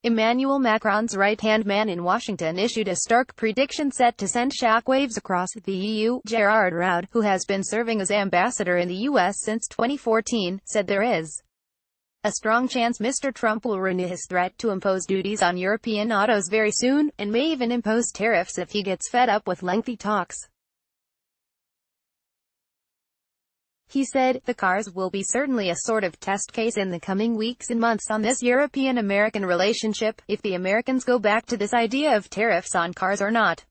Emmanuel Macron's right-hand man in Washington issued a stark prediction set to send shockwaves across the EU. Gérard Araud, who has been serving as ambassador in the US since 2014, said there is a strong chance Mr. Trump will renew his threat to impose duties on European autos very soon, and may even impose tariffs if he gets fed up with lengthy talks. He said, "The cars will be certainly a sort of test case in the coming weeks and months on this European-American relationship, if the Americans go back to this idea of tariffs on cars or not."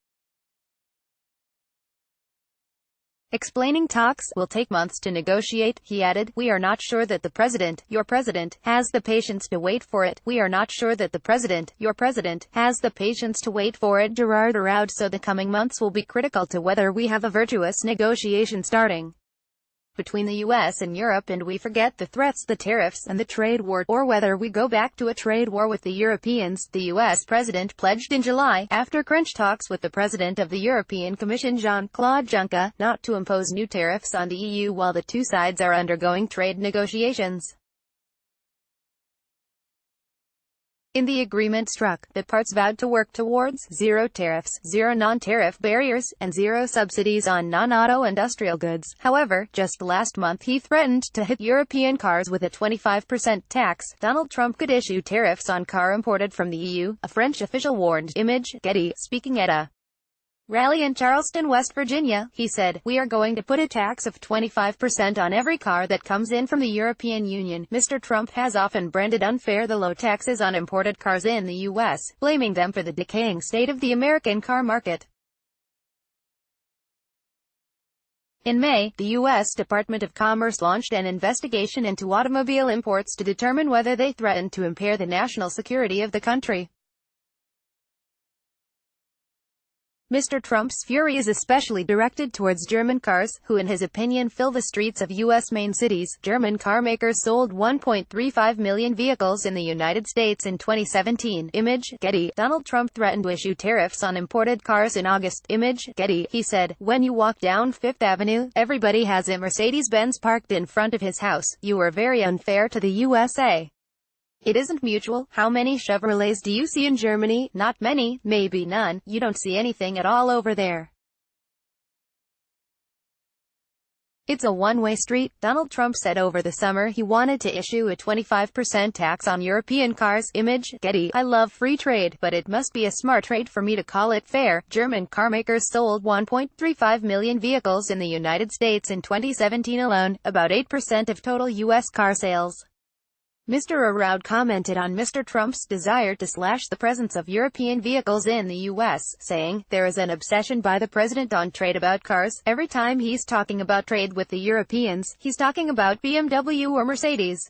Explaining talks will take months to negotiate, he added, "We are not sure that the president, your president, has the patience to wait for it. We are not sure that the president, your president, has the patience to wait for it." Gérard Araud, so the coming months will be critical to whether we have a virtuous negotiation starting between the US and Europe and we forget the threats, the tariffs, and the trade war, or whether we go back to a trade war with the Europeans, the US president pledged in July, after crunch talks with the president of the European Commission Jean-Claude Juncker, not to impose new tariffs on the EU while the two sides are undergoing trade negotiations. In the agreement struck, the parts vowed to work towards zero tariffs, zero non-tariff barriers, and zero subsidies on non-auto industrial goods. However, just last month he threatened to hit European cars with a 25% tax. Donald Trump could issue tariffs on car imported from the EU, a French official warned. Image, Getty. Speaking at a rally in Charleston, West Virginia, he said, "We are going to put a tax of 25% on every car that comes in from the European Union." Mr. Trump has often branded unfair the low taxes on imported cars in the U.S., blaming them for the decaying state of the American car market. In May, the U.S. Department of Commerce launched an investigation into automobile imports to determine whether they threatened to impair the national security of the country. Mr. Trump's fury is especially directed towards German cars, who in his opinion fill the streets of U.S. main cities. German carmakers sold 1.35 million vehicles in the United States in 2017. Image, Getty. Donald Trump threatened to issue tariffs on imported cars in August. Image, Getty. He said, "When you walk down Fifth Avenue, everybody has a Mercedes-Benz parked in front of his house. You are very unfair to the USA. It isn't mutual. How many Chevrolets do you see in Germany? Not many, maybe none. You don't see anything at all over there. It's a one-way street." Donald Trump said over the summer he wanted to issue a 25% tax on European cars. Image, Getty. "I love free trade, but it must be a smart trade for me to call it fair." German carmakers sold 1.35 million vehicles in the United States in 2017 alone, about 8% of total U.S. car sales. Mr. Araud commented on Mr. Trump's desire to slash the presence of European vehicles in the U.S., saying, "There is an obsession by the president on trade about cars. Every time he's talking about trade with the Europeans, he's talking about BMW or Mercedes.